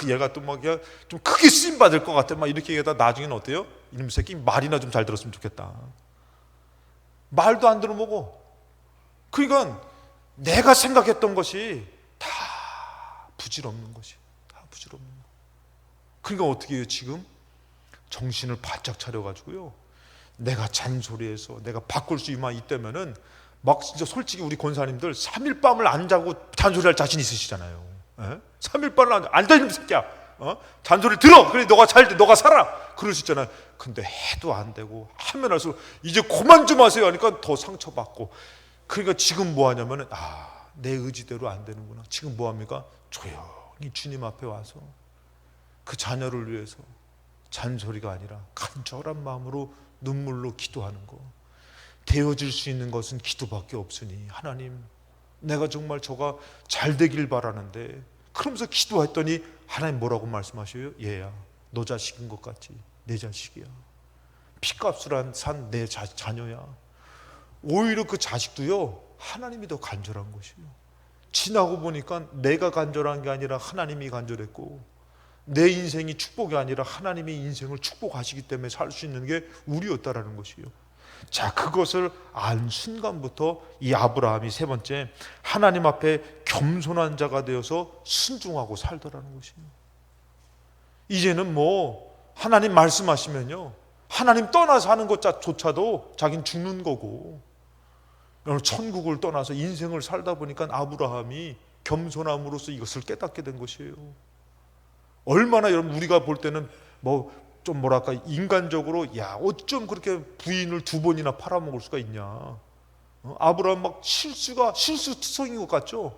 Speaker 1: 얘가 또 막 좀 크게 쓰임 받을 것 같아. 막 이렇게 얘기하다 나중에는 어때요? 이놈 새끼 말이나 좀 잘 들었으면 좋겠다. 말도 안 들어보고. 그러니까 내가 생각했던 것이 다 부질없는 것이 다 부질없는 거. 그러니까 어떻게 해요? 지금 정신을 바짝 차려가지고요. 내가 잔소리해서 내가 바꿀 수만 있다면은 막 진짜 솔직히 우리 권사님들 3일 밤을 안 자고 잔소리할 자신 있으시잖아요. 3일 밤을 안 자는 새끼야. 잔소리 들어. 그래 너가 잘 돼. 너가 살아. 그럴 수 있잖아요. 근데 해도 안 되고 하면 할수록 이제 그만 좀 하세요 하니까 더 상처받고. 그러니까 지금 뭐 하냐면은 내 의지대로 안 되는구나. 지금 뭐 합니까? 조용히 주님 앞에 와서 그 자녀를 위해서 잔소리가 아니라 간절한 마음으로 눈물로 기도하는 거. 되어질 수 있는 것은 기도밖에 없으니 하나님 내가 정말 저가 잘 되길 바라는데 그러면서 기도했더니 하나님 뭐라고 말씀하셔요? 얘야 너 자식인 것 같지? 내 자식이야. 피값을 산 내 자녀야. 오히려 그 자식도요 하나님이 더 간절한 것이에요. 지나고 보니까 내가 간절한 게 아니라 하나님이 간절했고 내 인생이 축복이 아니라 하나님의 인생을 축복하시기 때문에 살 수 있는 게 우리였다라는 것이에요. 자, 그것을 안 순간부터 이 아브라함이 세 번째 하나님 앞에 겸손한 자가 되어서 순종하고 살더라는 것이에요. 이제는 뭐 하나님 말씀하시면요 하나님 떠나서 하는 것조차도 자기는 죽는 거고 천국을 떠나서 인생을 살다 보니까 아브라함이 겸손함으로써 이것을 깨닫게 된 것이에요. 얼마나 여러분 우리가 볼 때는 좀 뭐랄까 인간적으로 어쩜 그렇게 부인을 2번이나 팔아먹을 수가 있냐. 아브라함 막 실수투성인 것 같죠.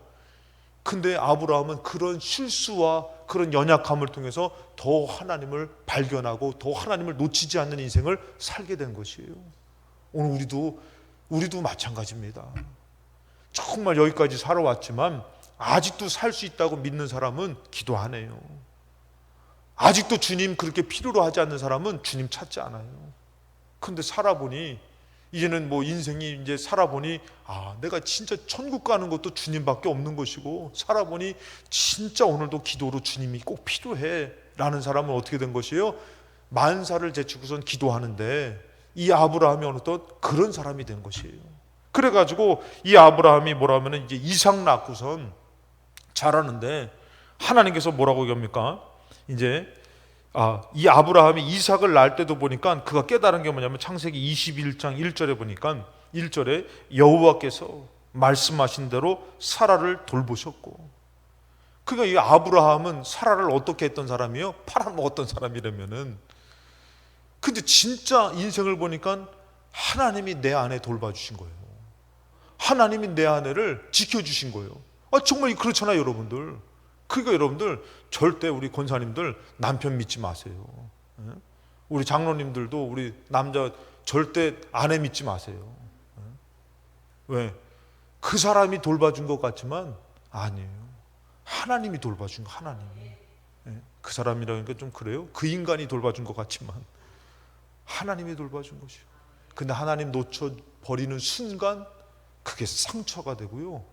Speaker 1: 근데 아브라함은 그런 실수와 그런 연약함을 통해서 더 하나님을 발견하고 더 하나님을 놓치지 않는 인생을 살게 된 것이에요. 오늘 우리도 마찬가지입니다. 정말 여기까지 살아왔지만 아직도 살 수 있다고 믿는 사람은 기도 안 해요. 아직도 주님 그렇게 필요로 하지 않는 사람은 주님 찾지 않아요. 그런데 살아보니 이제는 뭐 인생이 이제 살아보니 내가 진짜 천국 가는 것도 주님밖에 없는 것이고, 살아보니 진짜 오늘도 기도로 주님이 꼭 필요해 라는 사람은 어떻게 된 것이에요? 만사를 제치고선 기도하는데 이 아브라함이 어느덧 그런 사람이 된 것이에요. 그래가지고 이 아브라함이 뭐라면 이제 이삭 낳고선 자라는데 하나님께서 뭐라고 얘기합니까? 이제 이 아브라함이 이삭을 낳을 때도 보니까 그가 깨달은 게 뭐냐면 창세기 21장 1절에 보니까 1절에 여호와께서 말씀하신 대로 사라를 돌보셨고, 그러니까 이 아브라함은 사라를 어떻게 했던 사람이요? 팔아먹었던 사람이라면은, 근데 진짜 인생을 보니까 하나님이 내 아내 돌봐주신 거예요. 하나님이 내 아내를 지켜주신 거예요. 정말 그렇잖아요, 여러분들. 그러니까 여러분들 절대 우리 권사님들 남편 믿지 마세요. 우리 장로님들도 우리 남자 절대 아내 믿지 마세요. 왜? 그 사람이 돌봐준 것 같지만 아니에요. 하나님이 돌봐준 거, 하나님이. 그 사람이라니까 좀 그래요. 그 인간이 돌봐준 것 같지만 하나님이 돌봐준 것이요. 근데 하나님 놓쳐버리는 순간 그게 상처가 되고요,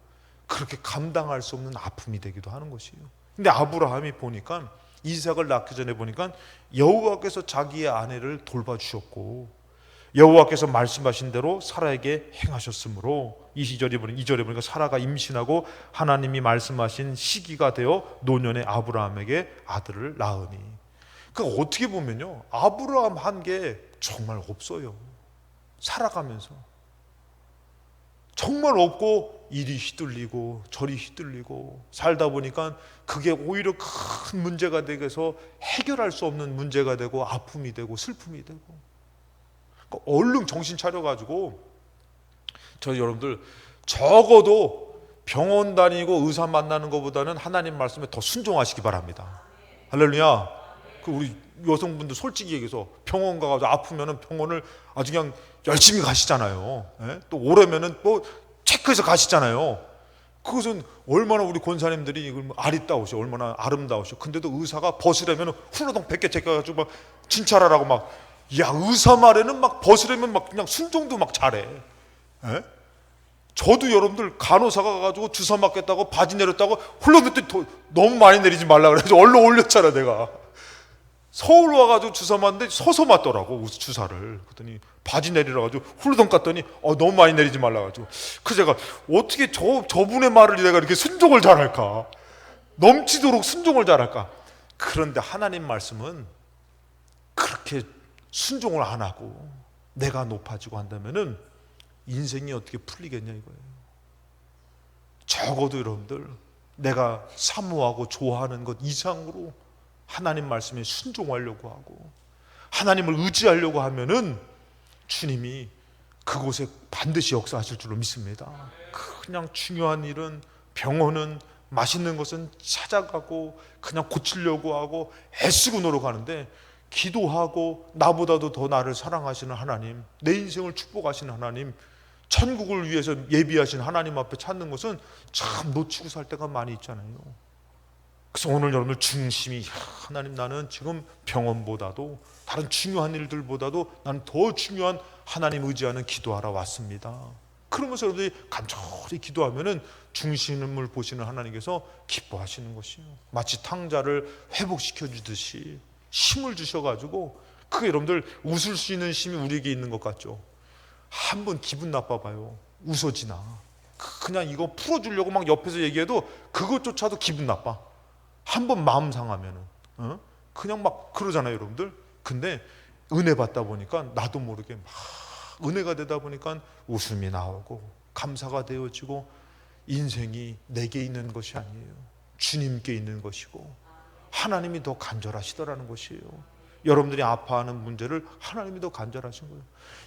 Speaker 1: 그렇게 감당할 수 없는 아픔이 되기도 하는 것이에요. 근데 아브라함이 보니까 이삭을 낳기 전에 보니까 여호와께서 자기의 아내를 돌봐주셨고 여호와께서 말씀하신 대로 사라에게 행하셨으므로 2절에 보니까 사라가 임신하고 하나님이 말씀하신 시기가 되어 노년의 아브라함에게 아들을 낳으니. 그러니까 어떻게 보면요, 아브라함 한 게 정말 없어요. 살아가면서 정말 없고 이리 휘둘리고 저리 휘둘리고 살다 보니까 그게 오히려 큰 문제가 되게서 해결할 수 없는 문제가 되고 아픔이 되고 슬픔이 되고. 그러니까 얼른 정신 차려가지고 저 여러분들 적어도 병원 다니고 의사 만나는 것보다는 하나님 말씀에 더 순종하시기 바랍니다. 할렐루야. 우리 여성분들 솔직히 얘기해서 병원 가가지고 아프면은 병원을 아주 그냥 열심히 가시잖아요. 또 오래면은 또 체크해서 가시잖아요. 그것은 얼마나 우리 권사님들이 이걸 아리따우셔, 얼마나 아름다우셔. 근데도 의사가 벗으려면 훌러덩 100개 제껴가지고 막 진찰하라고 막, 의사 말에는 막 벗으려면 막 그냥 순종도 막 잘해. 저도 여러분들 간호사가 가가지고 주사 맞겠다고 바지 내렸다고 훌러덩 너무 많이 내리지 말라 그래서 얼른 올렸잖아 내가. 서울 와가지고 주사 맞는데 서서 맞더라고, 주사를. 그랬더니 바지 내리라 가지고 훌러덩 깠더니 너무 많이 내리지 말라 가지고. 그래서 제가 어떻게 저분의 말을 내가 이렇게 순종을 잘할까, 넘치도록 순종을 잘할까. 그런데 하나님 말씀은 그렇게 순종을 안 하고 내가 높아지고 한다면은 인생이 어떻게 풀리겠냐 이거예요. 적어도 여러분들 내가 사모하고 좋아하는 것 이상으로 하나님 말씀에 순종하려고 하고 하나님을 의지하려고 하면은 주님이 그곳에 반드시 역사하실 줄로 믿습니다. 그냥 중요한 일은, 병원은, 맛있는 것은 찾아가고 그냥 고치려고 하고 애쓰고 노력하는데, 기도하고 나보다도 더 나를 사랑하시는 하나님, 내 인생을 축복하시는 하나님, 천국을 위해서 예비하신 하나님 앞에 찾는 것은 참 놓치고 살 때가 많이 있잖아요. 그래서 오늘 여러분들 중심이, 하나님 나는 지금 병원보다도 다른 중요한 일들보다도 나는 더 중요한 하나님 의지하는 기도하러 왔습니다. 그러면서 여러분들이 간절히 기도하면은 중심을 보시는 하나님께서 기뻐하시는 것이에요. 마치 탕자를 회복시켜 주듯이 힘을 주셔가지고, 그게 여러분들 웃을 수 있는 힘이 우리에게 있는 것 같죠. 한번 기분 나빠봐요, 웃어지나. 그냥 이거 풀어주려고 막 옆에서 얘기해도 그것조차도 기분 나빠. 한번 마음 상하면은 그냥 막 그러잖아요, 여러분들. 근데 은혜 받다 보니까 나도 모르게 막 은혜가 되다 보니까 웃음이 나오고 감사가 되어지고, 인생이 내게 있는 것이 아니에요, 주님께 있는 것이고 하나님이 더 간절하시더라는 것이에요. 여러분들이 아파하는 문제를 하나님이 더 간절하신 거예요.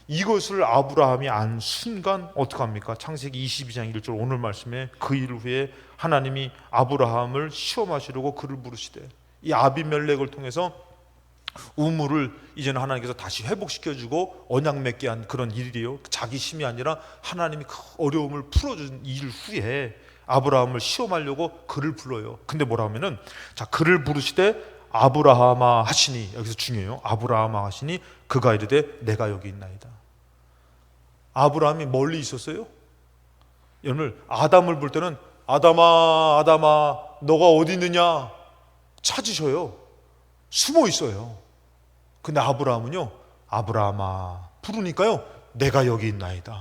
Speaker 1: 이것을 아브라함이 안 순간 어떡합니까? 창세기 22장 1절 오늘 말씀에 그 일 후에 하나님이 아브라함을 시험하시려고 그를 부르시되, 이 아비멜렉을 통해서 우물을 이제는 하나님께서 다시 회복시켜주고 언약 맺게 한 그런 일이요, 자기 힘이 아니라 하나님이 그 어려움을 풀어준 일 후에 아브라함을 시험하려고 그를 불러요. 근데 뭐라 하면은, 자, 그를 부르시되 아브라함아 하시니, 여기서 중요해요. 아브라함아 하시니 그가 이르되 내가 여기 있나이다. 아브라함이 멀리 있었어요? 여러분, 아담을 볼 때는 아담아 아담아 너가 어디 있느냐 찾으셔요. 숨어 있어요. 근데 아브라함은요, 아브라함아 부르니까요, 내가 여기 있나이다.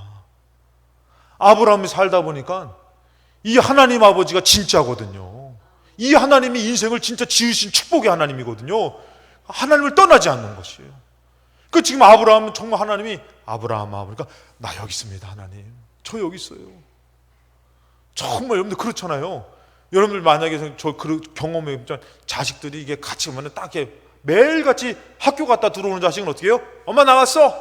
Speaker 1: 아브라함이 살다 보니까 이 하나님 아버지가 진짜거든요. 이 하나님이 인생을 진짜 지으신 축복의 하나님이거든요. 하나님을 떠나지 않는 것이에요. 그 지금 아브라함은 정말 하나님이 아브라함아 그러니까 나 여기 있습니다. 하나님 저 여기 있어요. 정말 여러분들 그렇잖아요. 여러분들 만약에 저 경험해 보면 자식들이 이게 같이 오면 딱 이렇게 매일같이 학교 갔다 들어오는 자식은 어떻게 해요? 엄마 나왔어.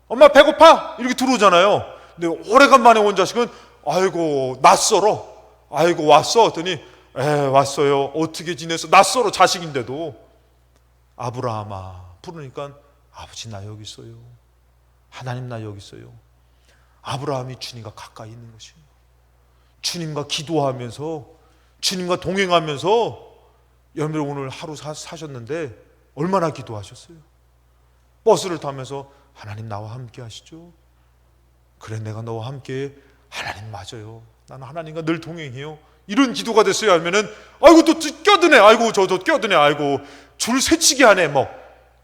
Speaker 1: 엄마 배고파. 이렇게 들어오잖아요. 근데 오래간만에 온 자식은 아이고 낯설어. 아이고 왔어. 했더니 왔어요. 어떻게 지냈어? 낯설어 자식인데도. 아브라함아 부르니까 아버지 나 여기 있어요. 하나님 나 여기 있어요. 아브라함이 주님과 가까이 있는 것이에요. 주님과 기도하면서 주님과 동행하면서, 여러분 오늘 하루 사셨는데 얼마나 기도하셨어요? 버스를 타면서 하나님 나와 함께 하시죠. 그래 내가 너와 함께. 하나님 맞아요. 나는 하나님과 늘 동행해요. 이런 기도가 됐어요. 아니면은 아이고 또 껴드네. 아이고 저 껴드네. 아이고 줄 새치기 하네. 뭐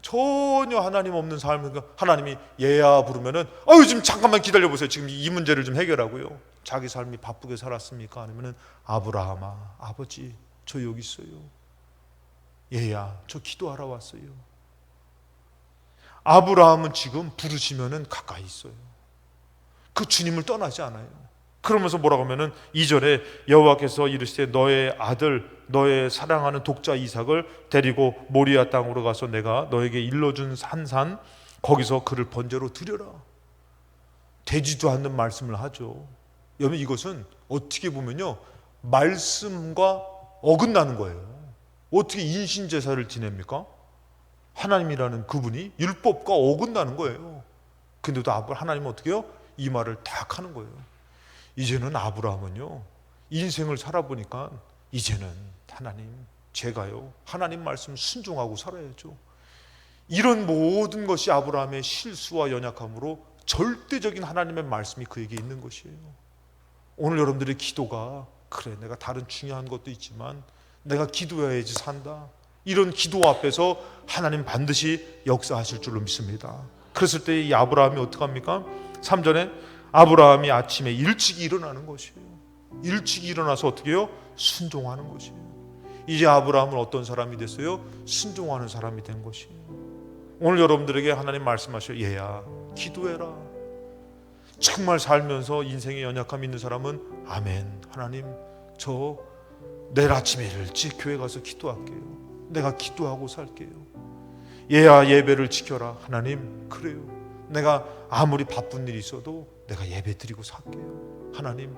Speaker 1: 전혀 하나님 없는 삶이니까 하나님이 얘야 부르면은 아유 지금 잠깐만 기다려 보세요. 지금 이 문제를 좀 해결하고요. 자기 삶이 바쁘게 살았습니까? 아니면은 아브라함아 아버지 저 여기 있어요. 얘야 저 기도하러 왔어요. 아브라함은 지금 부르시면은 가까이 있어요. 그 주님을 떠나지 않아요. 그러면서 뭐라고 하면은 2절에 여호와께서 이르시되 너의 아들 너의 사랑하는 독자 이삭을 데리고 모리아 땅으로 가서 내가 너에게 일러준 산 거기서 그를 번제로 드려라. 되지도 않는 말씀을 하죠. 여러분 이것은 어떻게 보면요 말씀과 어긋나는 거예요. 어떻게 인신제사를 지냅니까? 하나님이라는 그분이 율법과 어긋나는 거예요. 근데도 하나님은 어떻게 해요? 이 말을 딱 하는 거예요. 이제는 아브라함은요 인생을 살아보니까 이제는 하나님 제가요 하나님 말씀 순종하고 살아야죠. 이런 모든 것이 아브라함의 실수와 연약함으로 절대적인 하나님의 말씀이 그에게 있는 것이에요. 오늘 여러분들의 기도가 그래 내가 다른 중요한 것도 있지만 내가 기도해야지 산다, 이런 기도 앞에서 하나님 반드시 역사하실 줄로 믿습니다. 그랬을 때 이 아브라함이 어떡합니까? 3절에 아브라함이 아침에 일찍 일어나는 것이에요. 일찍 일어나서 어떻게 해요? 순종하는 것이에요. 이제 아브라함은 어떤 사람이 됐어요? 순종하는 사람이 된 것이에요. 오늘 여러분들에게 하나님 말씀하셔요. 얘야 기도해라. 정말 살면서 인생에 연약함이 있는 사람은 아멘 하나님 저 내일 아침에 일찍 교회 가서 기도할게요. 내가 기도하고 살게요. 얘야 예배를 지켜라. 하나님 그래요. 내가 아무리 바쁜 일이 있어도 내가 예배 드리고 살게요. 하나님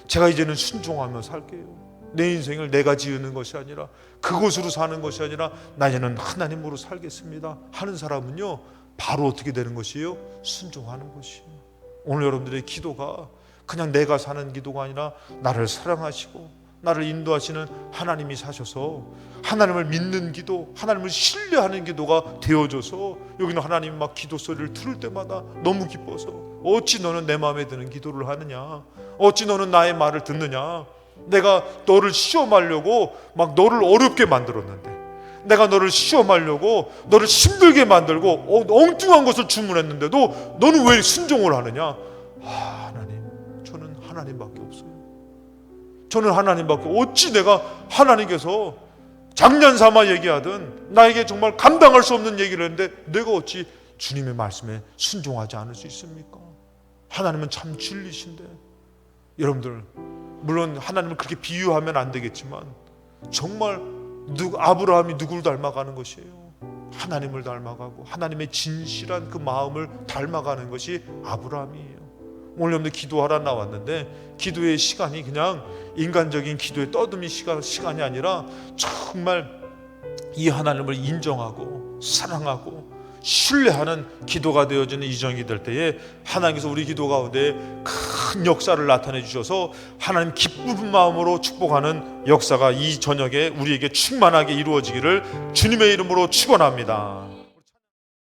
Speaker 1: 제가 이제는 순종하며 살게요. 내 인생을 내가 지으는 것이 아니라 그것으로 사는 것이 아니라 나 이제는 하나님으로 살겠습니다 하는 사람은요 바로 어떻게 되는 것이에요? 순종하는 것이에요. 오늘 여러분들의 기도가 그냥 내가 사는 기도가 아니라 나를 사랑하시고 나를 인도하시는 하나님이 사셔서 하나님을 믿는 기도, 하나님을 신뢰하는 기도가 되어져서 여기는 하나님 막 기도 소리를 들을 때마다 너무 기뻐서 어찌 너는 내 마음에 드는 기도를 하느냐, 어찌 너는 나의 말을 듣느냐. 내가 너를 시험하려고 막 너를 어렵게 만들었는데, 내가 너를 시험하려고 너를 힘들게 만들고 엉뚱한 것을 주문했는데도 너는 왜 순종을 하느냐. 하나님 저는 하나님밖에 없어요. 저는 하나님밖에. 어찌 내가 하나님께서 장난 삼아 얘기하든 나에게 정말 감당할 수 없는 얘기를 했는데 내가 어찌 주님의 말씀에 순종하지 않을 수 있습니까? 하나님은 참 진리신데. 여러분들 물론 하나님을 그렇게 비유하면 안 되겠지만 정말 아브라함이 누구를 닮아가는 것이에요? 하나님을 닮아가고 하나님의 진실한 그 마음을 닮아가는 것이 아브라함이에요. 오늘 여러분들 기도하러 나왔는데 기도의 시간이 그냥 인간적인 기도의 떠듬이 시간이 아니라 정말 이 하나님을 인정하고 사랑하고 신뢰하는 기도가 되어지는 이정이 될 때에 하나님께서 우리 기도 가운데 큰 역사를 나타내 주셔서 하나님 기쁜 마음으로 축복하는 역사가 이 저녁에 우리에게 충만하게 이루어지기를 주님의 이름으로 축원합니다.